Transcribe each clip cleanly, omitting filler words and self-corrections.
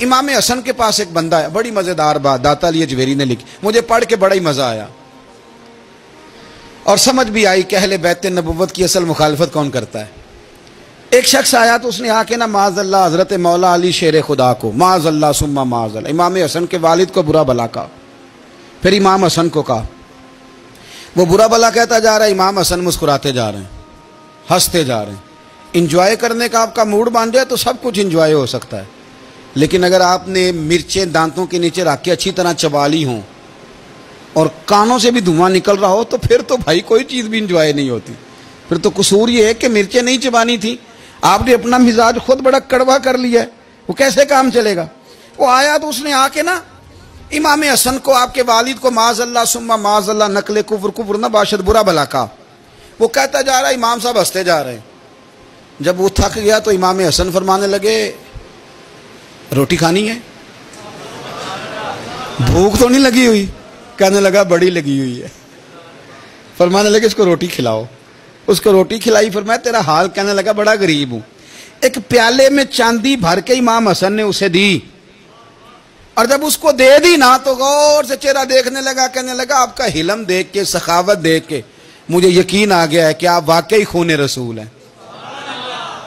امام حسن کے پاس ایک بندہ ہے، بڑی مزیدار بات داتا علی اجویری نے لکھی، مجھے پڑھ کے بڑا ہی مزہ آیا اور سمجھ بھی آئی کہ اہل بیت نبوت کی اصل مخالفت کون کرتا ہے۔ ایک شخص آیا تو اس نے آ کے نا معاذ اللہ حضرت مولا علی شیر خدا کو، معاذ اللہ ثم معاذ اللہ، امام حسن کے والد کو برا بلا کہا، پھر امام حسن کو کہا، وہ برا بلا کہتا جا رہا ہے، امام حسن مسکراتے جا رہے ہیں، ہنستے جا رہے ہیں۔ انجوائے کرنے کا آپ کا موڈ بن جائے تو سب کچھ انجوائے ہو سکتا ہے، لیکن اگر آپ نے مرچیں دانتوں کے نیچے رکھ کے اچھی طرح چبا لی ہوں اور کانوں سے بھی دھواں نکل رہا ہو تو پھر تو بھائی کوئی چیز بھی انجوائے نہیں ہوتی، پھر تو قصور یہ ہے کہ مرچیں نہیں چبانی تھی، آپ نے اپنا مزاج خود بڑا کڑوا کر لیا ہے، وہ کیسے کام چلے گا؟ وہ آیا تو اس نے آ کے نا امام حسن کو، آپ کے والد کو معاذ اللہ ثم معاذ اللہ نقل کفر نہ باشد برا بھلا کہا۔ وہ کہتا جا رہا ہے، امام صاحب ہنستے جا رہے ہیں۔ جب وہ تھک گیا تو امام حسن فرمانے لگے، روٹی کھانی ہے؟ بھوک تو نہیں لگی ہوئی؟ کہنے لگا بڑی لگی ہوئی ہے۔ فرمانے لگے اس کو روٹی کھلاؤ، اس کو روٹی کھلائی، فرمایا تیرا حال؟ کہنے لگا بڑا غریب ہوں۔ ایک پیالے میں چاندی بھر کے امام حسن نے اسے دی، اور جب اس کو دے دی نا تو غور سے چہرہ دیکھنے لگا، کہنے لگا آپ کا حلم دیکھ کے، سخاوت دیکھ کے مجھے یقین آ گیا ہے کہ آپ واقعی خون رسول ہیں۔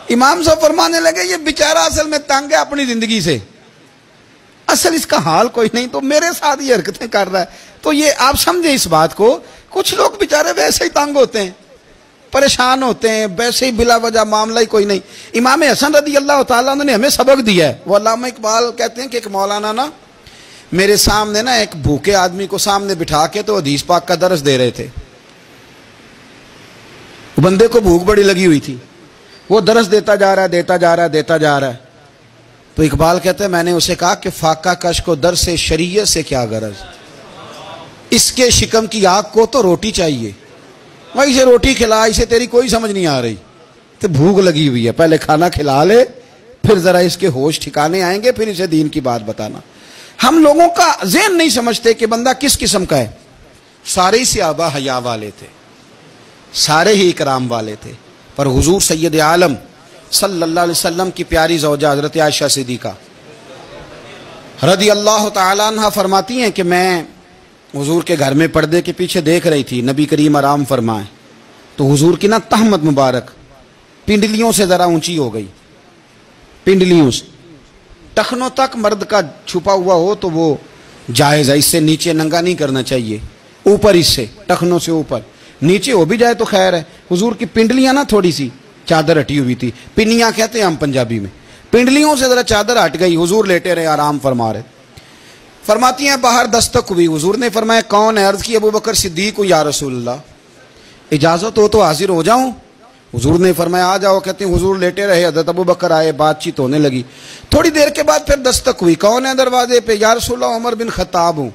امام صاحب فرمانے لگے یہ بیچارہ اصل میں تنگ ہے اپنی زندگی سے، اصل اس کا حال کوئی نہیں، تو میرے ساتھ یہ حرکتیں کر رہا ہے۔ تو یہ آپ سمجھیں اس بات کو، کچھ لوگ بیچارے ویسے ہی تنگ ہوتے ہیں، پریشان ہوتے ہیں، ویسے ہی بلا وجہ معاملہ ہی کوئی نہیں۔ امام حسن رضی اللہ تعالیٰ عنہ نے ہمیں سبق دیا ہے۔ وہ علامہ اقبال کہتے ہیں کہ ایک مولانا نا میرے سامنے نا ایک بھوکے آدمی کو سامنے بٹھا کے تو حدیث پاک کا درس دے رہے تھے، بندے کو بھوک بڑی لگی ہوئی تھی، وہ درس دیتا جا رہا ہے۔ تو اقبال کہتے ہیں میں نے اسے کہا کہ فاقہ کش کو درس شریعت سے کیا غرض، اس کے شکم کی آگ کو تو روٹی چاہیے، وہ اسے روٹی کھلا، اسے تیری کوئی سمجھ نہیں آ رہی، تو بھوک لگی ہوئی ہے، پہلے کھانا کھلا لے، پھر ذرا اس کے ہوش ٹھکانے آئیں گے، پھر اسے دین کی بات بتانا۔ ہم لوگوں کا ذہن نہیں سمجھتے کہ بندہ کس قسم کا ہے۔ سارے ہی صحابہ حیا والے تھے، سارے ہی اکرام والے تھے، پر حضور سید عالم صلی اللہ علیہ وسلم کی پیاری زوجہ حضرت عائشہ صدیقہ رضی اللہ تعالیٰ عنہ فرماتی ہیں کہ میں حضور کے گھر میں پردے کے پیچھے دیکھ رہی تھی، نبی کریم آرام فرمائے تو حضور کی نا تہمت مبارک پنڈلیوں سے ذرا اونچی ہو گئی، پنڈلیوں سے ٹخنوں تک مرد کا چھپا ہوا ہو تو وہ جائز ہے، اس سے نیچے ننگا نہیں کرنا چاہیے، اوپر اس سے ٹخنوں سے اوپر، نیچے ہو بھی جائے تو خیر ہے۔ حضور کی پنڈلیاں نا تھوڑی سی چادر ہٹی ہوئی تھی، پنیاں کہتے ہیں ہم پنجابی میں، پنڈلیوں سے ذرا چادر ہٹ گئی، حضور لیٹے رہے آرام فرما رہے۔ فرماتی ہیں باہر دستک ہوئی، حضور نے فرمایا کون ہے؟ عرض کی ابو بکر صدیق کو، یا رسول اللہ اجازت ہو تو حاضر ہو جاؤں؟ حضور نے فرمایا آ جاؤ۔ کہتے ہیں حضور لیٹے رہے، حضرت ابو بکر آئے، بات چیت ہونے لگی، تھوڑی دیر کے بعد پھر دستک ہوئی، کون ہے دروازے پہ؟ یا رسول اللہ عمر بن خطاب ہوں۔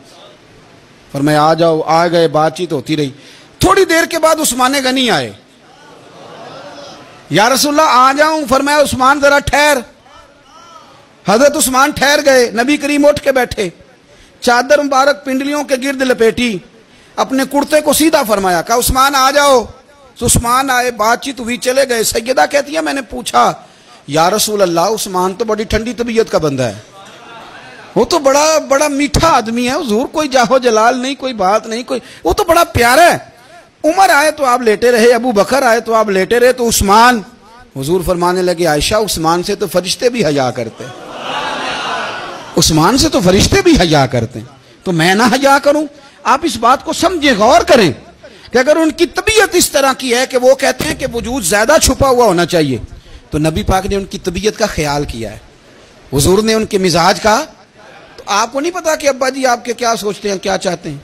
فرمایا آ جاؤ، آ گئے، بات چیت ہوتی رہی، تھوڑی دیر کے بعد عثمان غنی آئے، یا رسول اللہ آ جاؤں؟ فرمایا عثمان ذرا ٹھہر۔ حضرت عثمان ٹھہر گئے، نبی کریم اٹھ کے بیٹھے، چادر مبارک پنڈلیوں کے گرد لپیٹی، اپنے کرتے کو سیدھا فرمایا، کہا عثمان آ جاؤ۔ تو عثمان آئے، بات چیت ہوئی، چلے گئے۔ سیدہ کہتی ہے میں نے پوچھا یا رسول اللہ عثمان تو بڑی ٹھنڈی طبیعت کا بندہ ہے، وہ تو بڑا میٹھا آدمی ہے حضور، کوئی جاہو جلال نہیں، کوئی بات نہیں، کوئی، وہ تو بڑا پیارا ہے۔ عمر آئے تو آپ لیٹے رہے، ابو بکر آئے تو آپ لیٹے رہے، تو عثمان؟ حضور فرمانے لگے عائشہ عثمان سے تو فرشتے بھی حیا کرتے ہیں، عثمان سے تو فرشتے بھی حیا کرتے ہیں، تو میں نہ حیا کروں؟ آپ اس بات کو سمجھیں، غور کریں کہ اگر ان کی طبیعت اس طرح کی ہے کہ وہ کہتے ہیں کہ وجود زیادہ چھپا ہوا ہونا چاہیے، تو نبی پاک نے ان کی طبیعت کا خیال کیا ہے، حضور نے ان کے مزاج کا۔ تو آپ کو نہیں پتا کہ ابا جی آپ کے کیا سوچتے ہیں، کیا چاہتے ہیں؟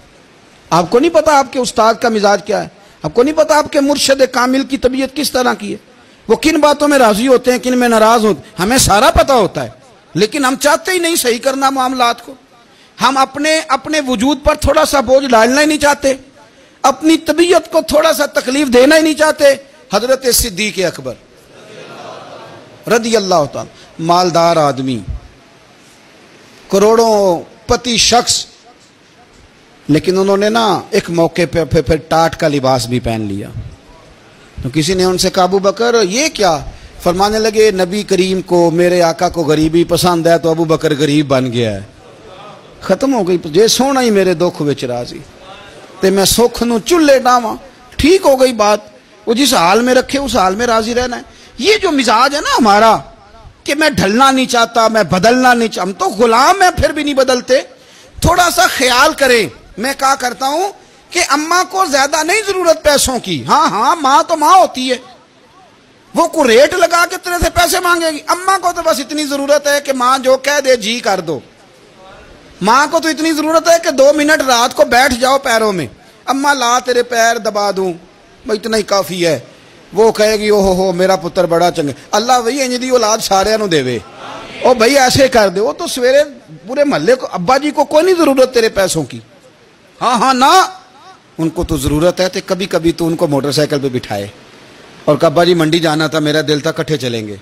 آپ کو نہیں پتا آپ کے استاد کا مزاج کیا ہے؟ آپ کو نہیں پتا آپ کے مرشد کامل کی طبیعت کس طرح کی ہے؟ وہ کن باتوں میں راضی ہوتے ہیں، کن میں ناراض ہوتے ہیں، ہمیں سارا پتا ہوتا ہے، لیکن ہم چاہتے ہی نہیں صحیح کرنا معاملات کو۔ ہم اپنے وجود پر تھوڑا سا بوجھ ڈالنا ہی نہیں چاہتے، اپنی طبیعت کو تھوڑا سا تکلیف دینا ہی نہیں چاہتے۔ حضرت صدیق اکبر رضی اللہ تعالی، مالدار آدمی، کروڑوں پتی شخص، لیکن انہوں نے نا ایک موقع پہ پھر ٹاٹ کا لباس بھی پہن لیا۔ تو کسی نے ان سے کہا ابو بکر یہ کیا؟ فرمانے لگے نبی کریم کو میرے آقا کو غریبی پسند ہے تو ابو بکر غریب بن گیا ہے. ختم ہو گئی. جے سونا ہی میرے دکھ وچ راضی تے میں سکھ نو چولہے ڈاواں. ٹھیک ہو گئی بات. وہ جس حال میں رکھے اس حال میں راضی رہنا ہے. یہ جو مزاج ہے نا ہمارا کہ میں ڈھلنا نہیں چاہتا, میں بدلنا نہیں چاہتا, ہم تو غلام ہیں پھر بھی نہیں بدلتے. تھوڑا سا خیال کریں. میں کہا کرتا ہوں کہ اماں کو زیادہ نہیں ضرورت پیسوں کی. ہاں ماں تو ماں ہوتی ہے, وہ کو ریٹ لگا کے طرح سے پیسے مانگے گی. اماں کو تو بس اتنی ضرورت ہے کہ ماں جو کہہ دے جی کر دو. ماں کو تو اتنی ضرورت ہے کہ 2 منٹ رات کو بیٹھ جاؤ پیروں میں, اماں لا تیرے پیر دبا دوں, بھائی اتنا ہی کافی ہے. وہ کہے گی اوہ ہو میرا پتر بڑا چنگا. اللہ وہی انج دی اولاد سارے نو دے وے. او بھائی ایسے کر دے. وہ تو سویرے پورے محلے کو ابا جی کو کوئی نہیں ضرورت تیرے پیسوں کی. ہاں نا, ان کو تو ضرورت ہے. تو کبھی کبھی تو ان کو موٹر سائیکل پہ بٹھائے اور کہ ابا جی منڈی جانا تھا, میرا دل تھا کٹھے چلیں گے,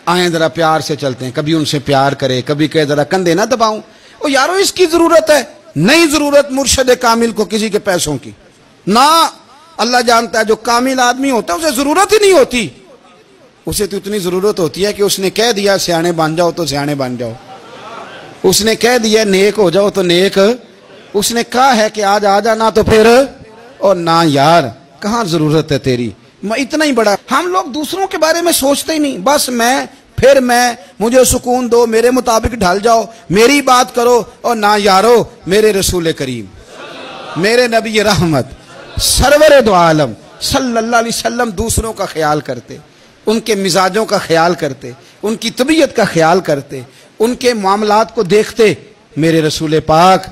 آئیں ذرا پیار سے چلتے ہیں. کبھی ان سے پیار کرے, کبھی کہے ذرا کندھے نہ دباؤں. او یارو اس کی ضرورت ہے, نہیں ضرورت مرشد کامل کو کسی کے پیسوں کی. نہ, اللہ جانتا ہے جو کامل آدمی ہوتا ہے اسے ضرورت ہی نہیں ہوتی. اسے تو اتنی ضرورت ہوتی ہے کہ اس نے کہہ دیا سیانے بن جاؤ تو سیانے بن جاؤ. اس نے کہہ دیا نیک ہو جاؤ تو نیک. اس نے کہا ہے کہ آج آ جانا تو پھر, اور نہ یار کہاں ضرورت ہے تیری. میں اتنا ہی بڑا. ہم لوگ دوسروں کے بارے میں سوچتے ہی نہیں. بس میں مجھے سکون دو, میرے مطابق ڈھل جاؤ, میری بات کرو. اور نہ یارو میرے رسول کریم, میرے نبی رحمت سرور دو عالم صلی اللہ علیہ وسلم دوسروں کا خیال کرتے, ان کے مزاجوں کا خیال کرتے, ان کی طبیعت کا خیال کرتے, ان کے معاملات کو دیکھتے. میرے رسول پاک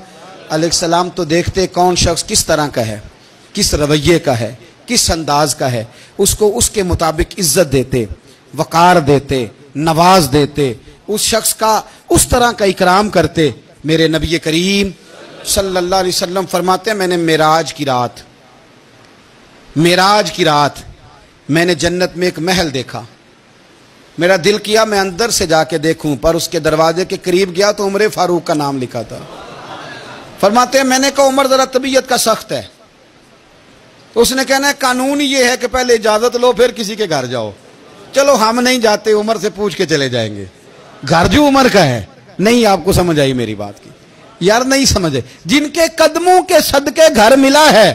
علیہ السلام تو دیکھتے کون شخص کس طرح کا ہے, کس رویے کا ہے, کس انداز کا ہے, اس کو اس کے مطابق عزت دیتے, وقار دیتے, نواز دیتے, اس شخص کا اس طرح کا اکرام کرتے. میرے نبی کریم صلی اللہ علیہ وسلم فرماتے ہیں میں نے معراج کی رات میں نے جنت میں ایک محل دیکھا. میرا دل کیا میں اندر سے جا کے دیکھوں, پر اس کے دروازے کے قریب گیا تو عمر فاروق کا نام لکھا تھا. فرماتے ہیں میں نے کہا عمر ذرا طبیعت کا سخت ہے. اس نے کہنا ہے قانون یہ ہے کہ پہلے اجازت لو پھر کسی کے گھر جاؤ. چلو ہم نہیں جاتے, عمر سے پوچھ کے چلے جائیں گے. گھر جو عمر کا ہے. نہیں آپ کو سمجھ آئی میری بات کی یار, نہیں سمجھے. جن کے قدموں کے صدقے گھر ملا ہے,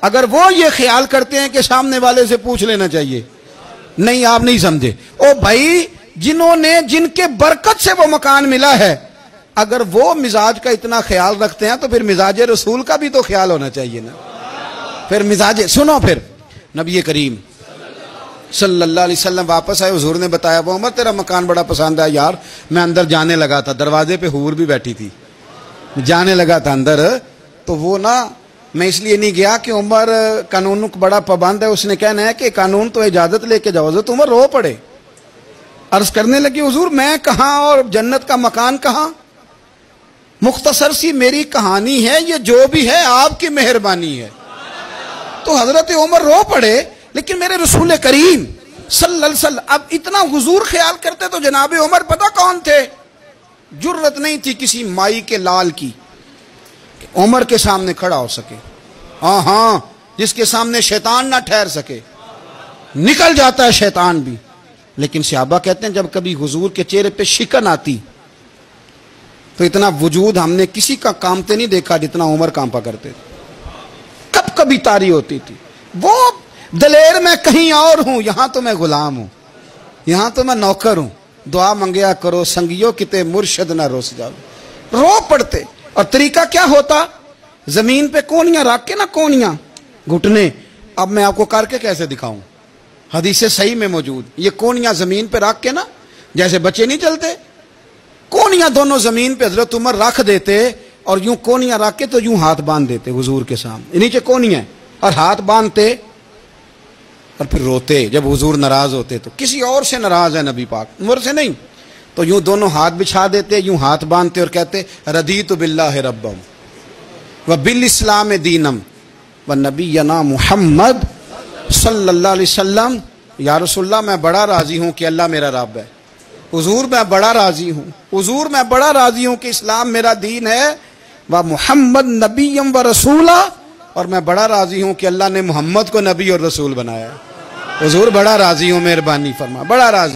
اگر وہ یہ خیال کرتے ہیں کہ سامنے والے سے پوچھ لینا چاہیے, نہیں آپ نہیں سمجھے. او بھائی جن کے برکت سے وہ مکان ملا ہے, اگر وہ مزاج کا اتنا خیال رکھتے ہیں تو پھر مزاج رسول کا بھی تو خیال ہونا چاہیے نا. پھر مزاج سنو. پھر نبی کریم صلی اللہ علیہ وسلم واپس آئے. حضور نے بتایا وہ عمر تیرا مکان بڑا پسند ہے یار. میں اندر جانے لگا تھا, دروازے پہ حور بھی بیٹھی تھی, جانے لگا تھا اندر, تو وہ نا میں اس لیے نہیں گیا کہ عمر قانون کو بڑا پابند ہے. اس نے کہنا ہے کہ قانون تو اجازت لے کے جاؤ. حضرت عمر رو پڑے, عرض کرنے لگی حضور میں کہاں اور جنت کا مکان کہاں. مختصر سی میری کہانی ہے, یہ جو بھی ہے آپ کی مہربانی ہے. تو حضرت عمر رو پڑے. لیکن میرے رسول کریم صلی اللہ علیہ وسلم اب اتنا حضور خیال کرتے تو جناب عمر پتہ کون تھے. جرت نہیں تھی کسی مائی کے لال کی کہ عمر کے سامنے کھڑا ہو سکے. ہاں جس کے سامنے شیطان نہ ٹھہر سکے. نکل جاتا ہے شیطان بھی. لیکن صحابہ کہتے ہیں جب کبھی حضور کے چہرے پہ شکن آتی تو اتنا وجود ہم نے کسی کا کامتے نہیں دیکھا جتنا عمر کانپا کرتے تھے. کب کبھی تاری ہوتی تھی. وہ دلیر میں کہیں اور ہوں, یہاں تو میں غلام ہوں, یہاں تو میں نوکر ہوں. دعا منگیا کرو سنگیو کتے مرشد نہ روس جاؤ. رو پڑتے. اور طریقہ کیا ہوتا, زمین پہ کونیاں رکھ کے نا, کونیاں گھٹنے. اب میں آپ کو کر کے کیسے دکھاؤں, حدیث صحیح میں موجود. یہ کونیاں زمین پہ رکھ کے نا, جیسے بچے نہیں چلتے, کونیاں دونوں زمین پہ حضرت عمر رکھ دیتے اور یوں کونیاں رکھ کے تو یوں ہاتھ باندھ دیتے حضور کے سامنے. نیچے کونیاں اور ہاتھ باندھتے اور پھر روتے. جب حضور ناراض ہوتے تو کسی اور سے ناراض ہے نبی پاک, عمر سے نہیں, تو یوں دونوں ہاتھ بچھا دیتے, یوں ہاتھ باندھتے اور کہتے رضیت باللہ ربم و بالاسلام دینم و نبینا محمد صلی اللہ علیہ وسلم. یا رسول اللہ میں بڑا راضی ہوں کہ اللہ میرا رب ہے. حضور میں بڑا راضی ہوں, حضور میں بڑا راضی ہوں کہ اسلام میرا دین ہے. و محمد نبیم و رسولہ, اور میں بڑا راضی ہوں کہ اللہ نے محمد کو نبی اور رسول بنایا. حضور بڑا راضی ہوں، مہربانی فرما، بڑا راضی